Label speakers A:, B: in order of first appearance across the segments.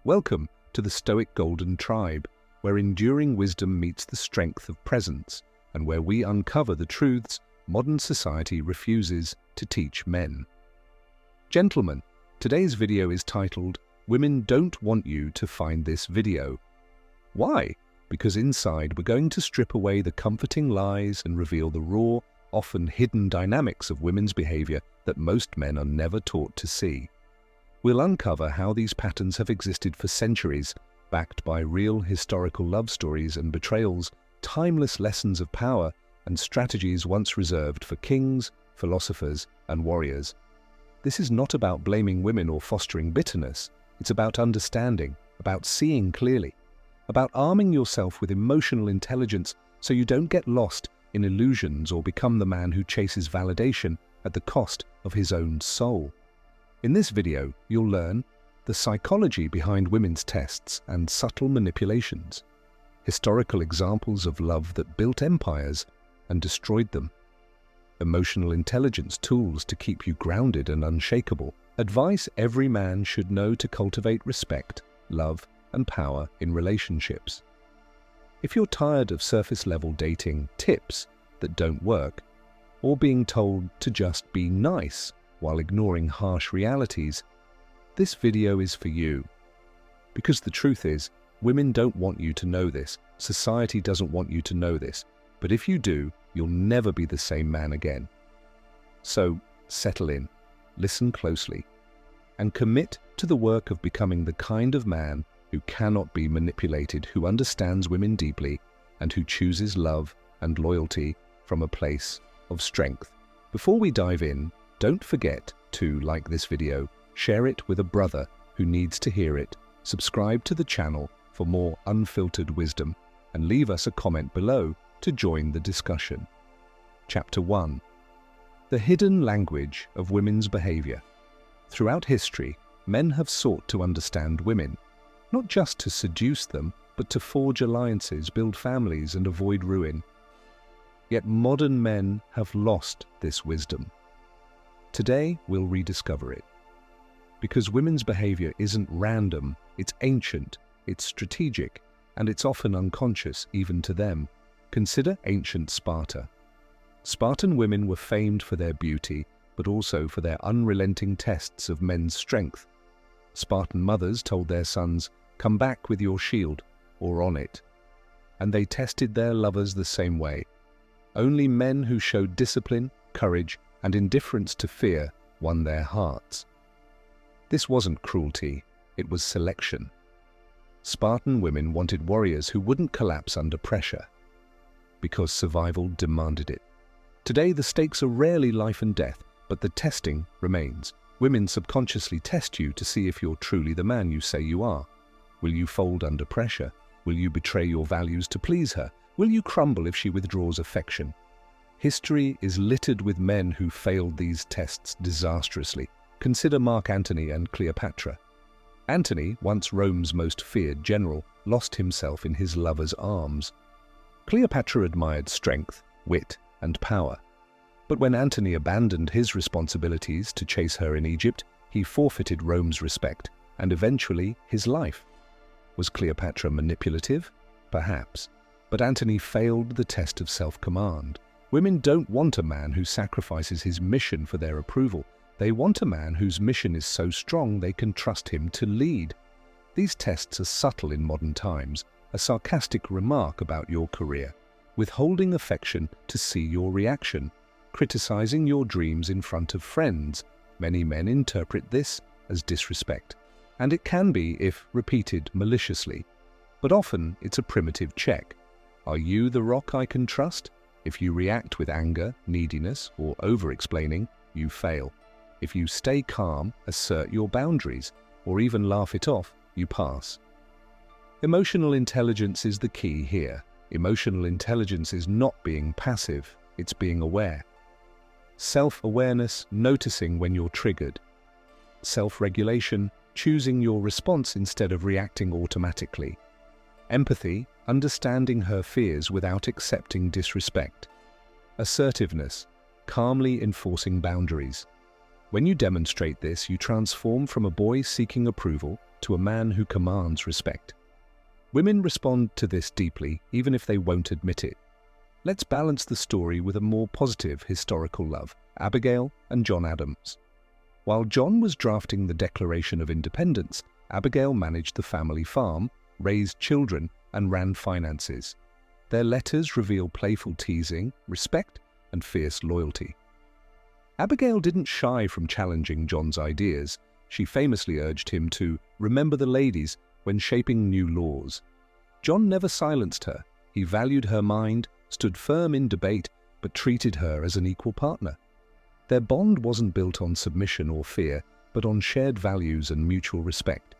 A: Welcome to the Stoic Golden Tribe, where enduring wisdom meets the strength of presence, and where we uncover the truths modern society refuses to teach men. Gentlemen, today's video is titled, "Women Don't Want You to Find This Video." Why? Because inside we're going to strip away the comforting lies and reveal the raw, often hidden dynamics of women's behavior that most men are never taught to see. We'll uncover how these patterns have existed for centuries, backed by real historical love stories and betrayals, timeless lessons of power, and strategies once reserved for kings, philosophers, and warriors. This is not about blaming women or fostering bitterness. It's about understanding, about seeing clearly, about arming yourself with emotional intelligence so you don't get lost in illusions or become the man who chases validation at the cost of his own soul. In this video, you'll learn the psychology behind women's tests and subtle manipulations, historical examples of love that built empires and destroyed them, emotional intelligence tools to keep you grounded and unshakable, advice every man should know to cultivate respect, love, and power in relationships. If you're tired of surface-level dating tips that don't work, or being told to just be nice while ignoring harsh realities, this video is for you. Because the truth is, women don't want you to know this, society doesn't want you to know this, but if you do, you'll never be the same man again. So, settle in, listen closely, and commit to the work of becoming the kind of man who cannot be manipulated, who understands women deeply, and who chooses love and loyalty from a place of strength. Before we dive in, don't forget to like this video, share it with a brother who needs to hear it, subscribe to the channel for more unfiltered wisdom, and leave us a comment below to join the discussion. Chapter 1. The Hidden Language of Women's Behavior. Throughout history, men have sought to understand women, not just to seduce them, but to forge alliances, build families, and avoid ruin. Yet modern men have lost this wisdom. Today, we'll rediscover it. Because women's behavior isn't random, it's ancient, it's strategic, and it's often unconscious even to them. Consider ancient Sparta. Spartan women were famed for their beauty, but also for their unrelenting tests of men's strength. Spartan mothers told their sons, "Come back with your shield, or on it." And they tested their lovers the same way. Only men who showed discipline, courage, and indifference to fear won their hearts. This wasn't cruelty, it was selection. Spartan women wanted warriors who wouldn't collapse under pressure, because survival demanded it. Today, the stakes are rarely life and death, but the testing remains. Women subconsciously test you to see if you're truly the man you say you are. Will you fold under pressure? Will you betray your values to please her? Will you crumble if she withdraws affection? History is littered with men who failed these tests disastrously. Consider Mark Antony and Cleopatra. Antony, once Rome's most feared general, lost himself in his lover's arms. Cleopatra admired strength, wit, and power. But when Antony abandoned his responsibilities to chase her in Egypt, he forfeited Rome's respect, and eventually his life. Was Cleopatra manipulative? Perhaps. But Antony failed the test of self-command. Women don't want a man who sacrifices his mission for their approval. They want a man whose mission is so strong they can trust him to lead. These tests are subtle in modern times, a sarcastic remark about your career, withholding affection to see your reaction, criticizing your dreams in front of friends. Many men interpret this as disrespect, and it can be if repeated maliciously. But often it's a primitive check. Are you the rock I can trust? If you react with anger, neediness, or over-explaining, you fail. If you stay calm, assert your boundaries, or even laugh it off, you pass. Emotional intelligence is the key here. Emotional intelligence is not being passive, it's being aware. Self-awareness, noticing when you're triggered. Self-regulation, choosing your response instead of reacting automatically. Empathy, understanding her fears without accepting disrespect. Assertiveness, calmly enforcing boundaries. When you demonstrate this, you transform from a boy seeking approval to a man who commands respect. Women respond to this deeply, even if they won't admit it. Let's balance the story with a more positive historical love, Abigail and John Adams. While John was drafting the Declaration of Independence, Abigail managed the family farm, raised children, and ran finances. Their letters reveal playful teasing, respect, and fierce loyalty. Abigail didn't shy from challenging John's ideas. She famously urged him to remember the ladies when shaping new laws. John never silenced her. He valued her mind, stood firm in debate, but treated her as an equal partner. Their bond wasn't built on submission or fear, but on shared values and mutual respect.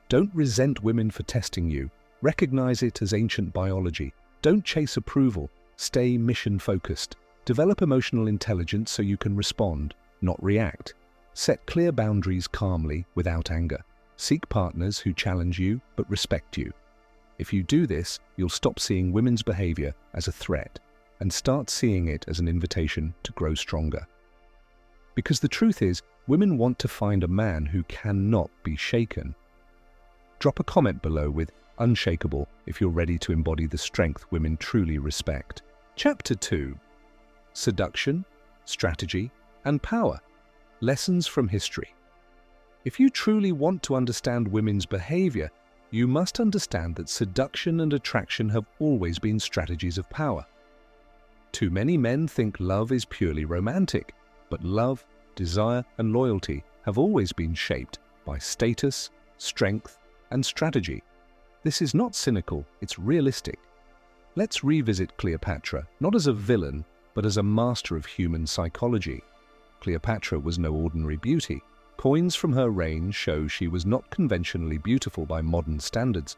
A: Don't resent women for testing you. Recognize it as ancient biology. Don't chase approval. Stay mission-focused. Develop emotional intelligence so you can respond, not react. Set clear boundaries calmly, without anger. Seek partners who challenge you but respect you. If you do this, you'll stop seeing women's behavior as a threat and start seeing it as an invitation to grow stronger. Because the truth is, women want to find a man who cannot be shaken. Drop a comment below with "Unshakable" if you're ready to embody the strength women truly respect. Chapter 2. Seduction, Strategy, and Power. Lessons from History. If you truly want to understand women's behavior, you must understand that seduction and attraction have always been strategies of power. Too many men think love is purely romantic, but love, desire, and loyalty have always been shaped by status, strength, and strategy. This is not cynical, it's realistic. Let's revisit Cleopatra, not as a villain, but as a master of human psychology. Cleopatra was no ordinary beauty. Coins from her reign show she was not conventionally beautiful by modern standards,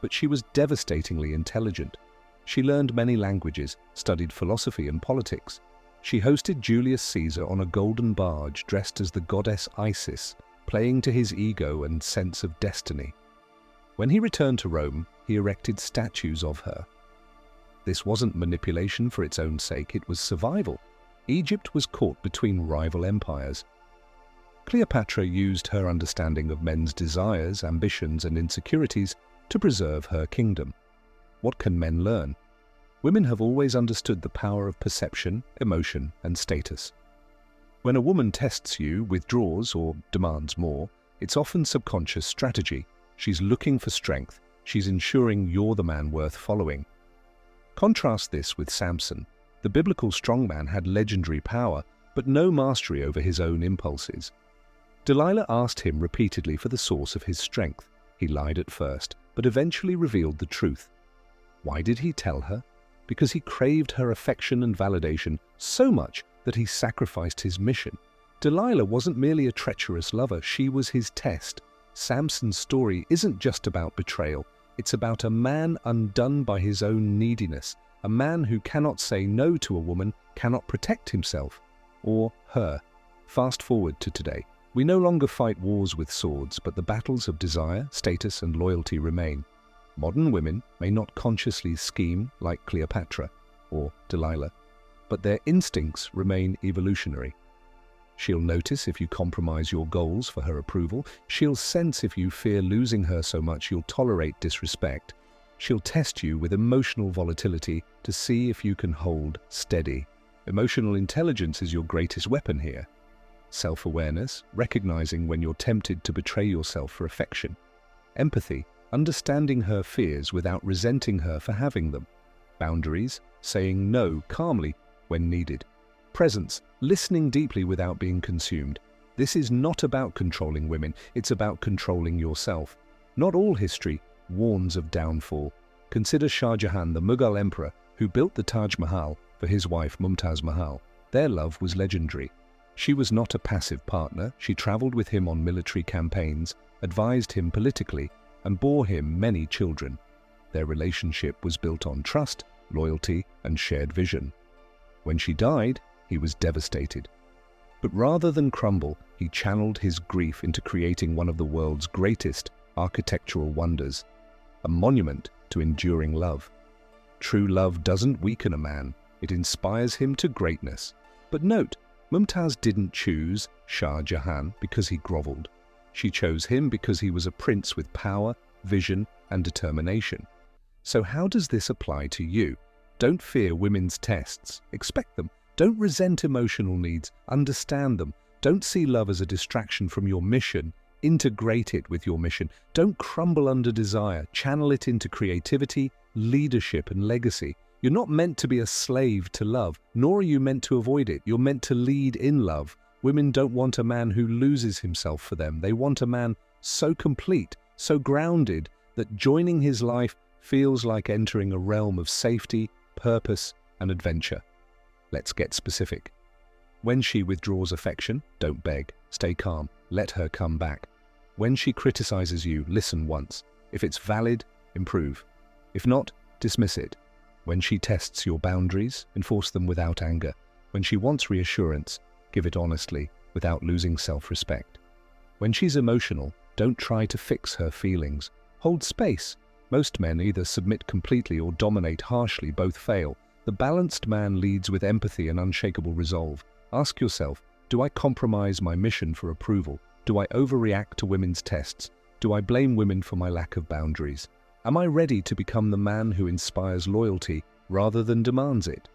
A: but she was devastatingly intelligent. She learned many languages, studied philosophy and politics. She hosted Julius Caesar on a golden barge dressed as the goddess Isis, playing to his ego and sense of destiny. When he returned to Rome, he erected statues of her. This wasn't manipulation for its own sake, it was survival. Egypt was caught between rival empires. Cleopatra used her understanding of men's desires, ambitions, and insecurities to preserve her kingdom. What can men learn? Women have always understood the power of perception, emotion, and status. When a woman tests you, withdraws, or demands more, it's often subconscious strategy. She's looking for strength. She's ensuring you're the man worth following. Contrast this with Samson. The biblical strongman had legendary power, but no mastery over his own impulses. Delilah asked him repeatedly for the source of his strength. He lied at first, but eventually revealed the truth. Why did he tell her? Because he craved her affection and validation so much that he sacrificed his mission. Delilah wasn't merely a treacherous lover, she was his test. Samson's story isn't just about betrayal. It's about a man undone by his own neediness, a man who cannot say no to a woman, cannot protect himself or her. Fast forward to today. We no longer fight wars with swords, but the battles of desire, status, and loyalty remain. Modern women may not consciously scheme like Cleopatra or Delilah, but their instincts remain evolutionary. She'll notice if you compromise your goals for her approval. She'll sense if you fear losing her so much you'll tolerate disrespect. She'll test you with emotional volatility to see if you can hold steady. Emotional intelligence is your greatest weapon here. Self-awareness, recognizing when you're tempted to betray yourself for affection. Empathy, understanding her fears without resenting her for having them. Boundaries, saying no calmly when needed. Presence, listening deeply without being consumed. This is not about controlling women, it's about controlling yourself. Not all history warns of downfall. Consider Shah Jahan, the Mughal emperor, who built the Taj Mahal for his wife Mumtaz Mahal. Their love was legendary. She was not a passive partner. She traveled with him on military campaigns, advised him politically, and bore him many children. Their relationship was built on trust, loyalty, and shared vision. When she died, he was devastated. But rather than crumble, he channeled his grief into creating one of the world's greatest architectural wonders, a monument to enduring love. True love doesn't weaken a man, it inspires him to greatness. But note, Mumtaz didn't choose Shah Jahan because he groveled. She chose him because he was a prince with power, vision, and determination. So how does this apply to you? Don't fear women's tests. Expect them. Don't resent emotional needs. Understand them. Don't see love as a distraction from your mission. Integrate it with your mission. Don't crumble under desire. Channel it into creativity, leadership, and legacy. You're not meant to be a slave to love, nor are you meant to avoid it. You're meant to lead in love. Women don't want a man who loses himself for them. They want a man so complete, so grounded, that joining his life feels like entering a realm of safety, purpose, and adventure. Let's get specific. When she withdraws affection, don't beg. Stay calm. Let her come back. When she criticizes you, listen once. If it's valid, improve. If not, dismiss it. When she tests your boundaries, enforce them without anger. When she wants reassurance, give it honestly, without losing self-respect. When she's emotional, don't try to fix her feelings. Hold space. Most men either submit completely or dominate harshly. Both fail. The balanced man leads with empathy and unshakable resolve. Ask yourself, do I compromise my mission for approval? Do I overreact to women's tests? Do I blame women for my lack of boundaries? Am I ready to become the man who inspires loyalty rather than demands it?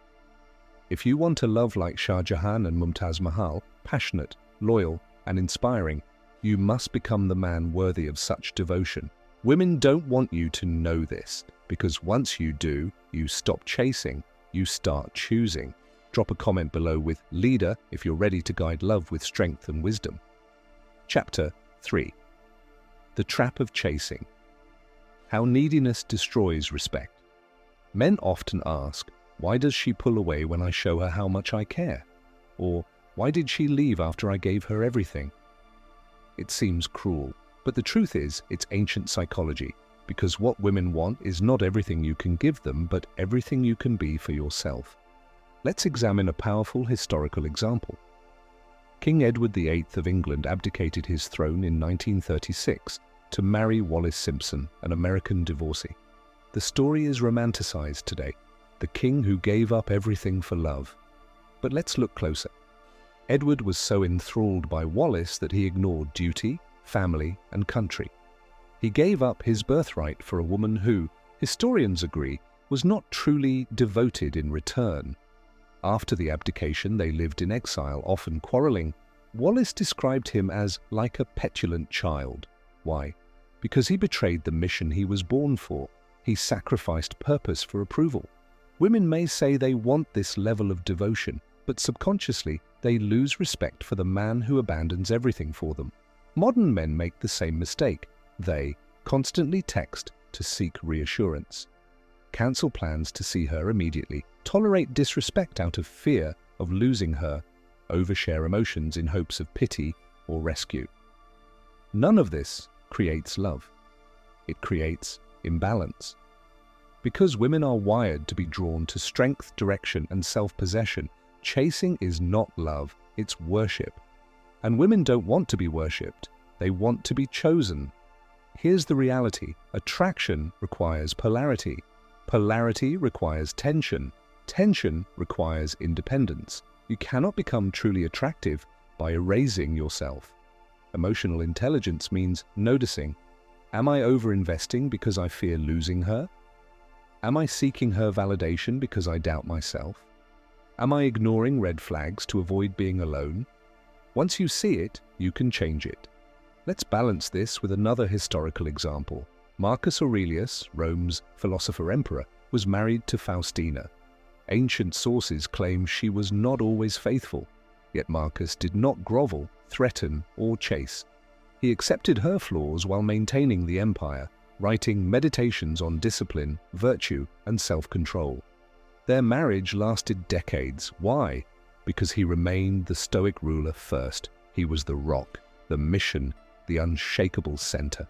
A: If you want a love like Shah Jahan and Mumtaz Mahal, passionate, loyal, and inspiring, you must become the man worthy of such devotion. Women don't want you to know this, because once you do, you stop chasing, you start choosing. Drop a comment below with leader if you're ready to guide love with strength and wisdom. Chapter 3. The Trap of Chasing. How neediness destroys respect. Men often ask, why does she pull away when I show her how much I care? Or, why did she leave after I gave her everything? It seems cruel, but the truth is, it's ancient psychology, because what women want is not everything you can give them, but everything you can be for yourself. Let's examine a powerful historical example. King Edward VIII of England abdicated his throne in 1936 to marry Wallis Simpson, an American divorcee. The story is romanticized today, the king who gave up everything for love. But let's look closer. Edward was so enthralled by Wallis that he ignored duty, family, and country. He gave up his birthright for a woman who, historians agree, was not truly devoted in return. After the abdication, they lived in exile, often quarreling. Wallis described him as like a petulant child. Why? Because he betrayed the mission he was born for. He sacrificed purpose for approval. Women may say they want this level of devotion, but subconsciously they lose respect for the man who abandons everything for them. Modern men make the same mistake. They constantly text to seek reassurance, cancel plans to see her immediately, tolerate disrespect out of fear of losing her, overshare emotions in hopes of pity or rescue. None of this creates love. It creates imbalance. Because women are wired to be drawn to strength, direction, and self-possession, chasing is not love, it's worship. And women don't want to be worshipped, they want to be chosen. Here's the reality: attraction requires polarity. Polarity requires tension. Tension requires independence. You cannot become truly attractive by erasing yourself. Emotional intelligence means noticing. Am I over-investing because I fear losing her? Am I seeking her validation because I doubt myself? Am I ignoring red flags to avoid being alone? Once you see it, you can change it. Let's balance this with another historical example. Marcus Aurelius, Rome's philosopher-emperor, was married to Faustina. Ancient sources claim she was not always faithful, yet Marcus did not grovel, threaten, or chase. He accepted her flaws while maintaining the empire, writing meditations on discipline, virtue, and self-control. Their marriage lasted decades. Why? Because he remained the Stoic ruler first. He was the rock, the mission, the unshakable center.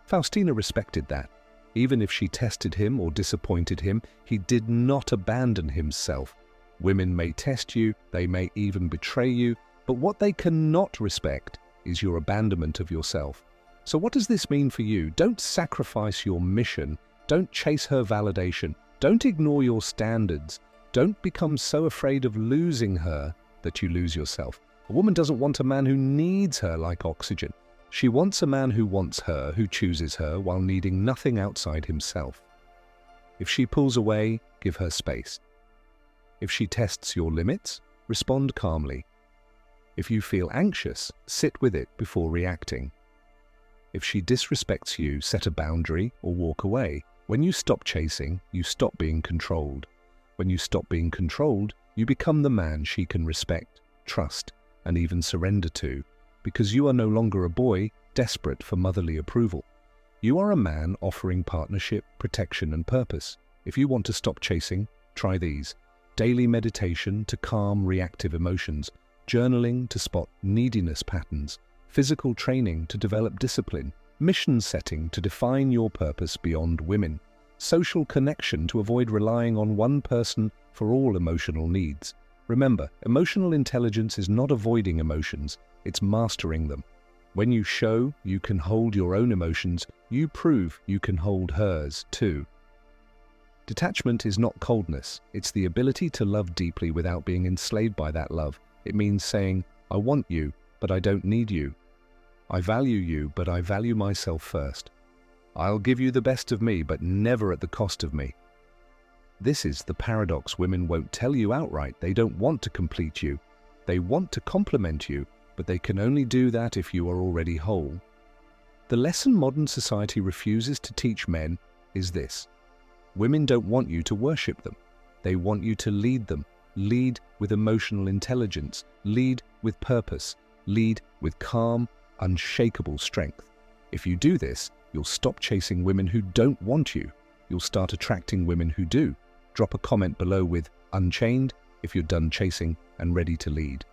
A: Faustina respected that. Even if she tested him or disappointed him, he did not abandon himself. Women may test you, they may even betray you, but what they cannot respect is your abandonment of yourself. So what does this mean for you? Don't sacrifice your mission. Don't chase her validation. Don't ignore your standards. Don't become so afraid of losing her that you lose yourself. A woman doesn't want a man who needs her like oxygen. She wants a man who wants her, who chooses her while needing nothing outside himself. If she pulls away, give her space. If she tests your limits, respond calmly. If you feel anxious, sit with it before reacting. If she disrespects you, set a boundary or walk away. When you stop chasing, you stop being controlled. When you stop being controlled, you become the man she can respect, trust, and even surrender to, because you are no longer a boy desperate for motherly approval. You are a man offering partnership, protection, and purpose. If you want to stop chasing, try these. Daily meditation to calm reactive emotions, journaling to spot neediness patterns, physical training to develop discipline, mission setting to define your purpose beyond women, social connection to avoid relying on one person for all emotional needs. Remember, emotional intelligence is not avoiding emotions, it's mastering them. When you show you can hold your own emotions, you prove you can hold hers too. Detachment is not coldness, it's the ability to love deeply without being enslaved by that love. It means saying, I want you, but I don't need you. I value you, but I value myself first. I'll give you the best of me, but never at the cost of me. This is the paradox women won't tell you outright. They don't want to complete you. They want to complement you, but they can only do that if you are already whole. The lesson modern society refuses to teach men is this. Women don't want you to worship them. They want you to lead them. Lead with emotional intelligence. Lead with purpose. Lead with calm, unshakable strength. If you do this, you'll stop chasing women who don't want you. You'll start attracting women who do. Drop a comment below with Unchained if you're done chasing and ready to lead.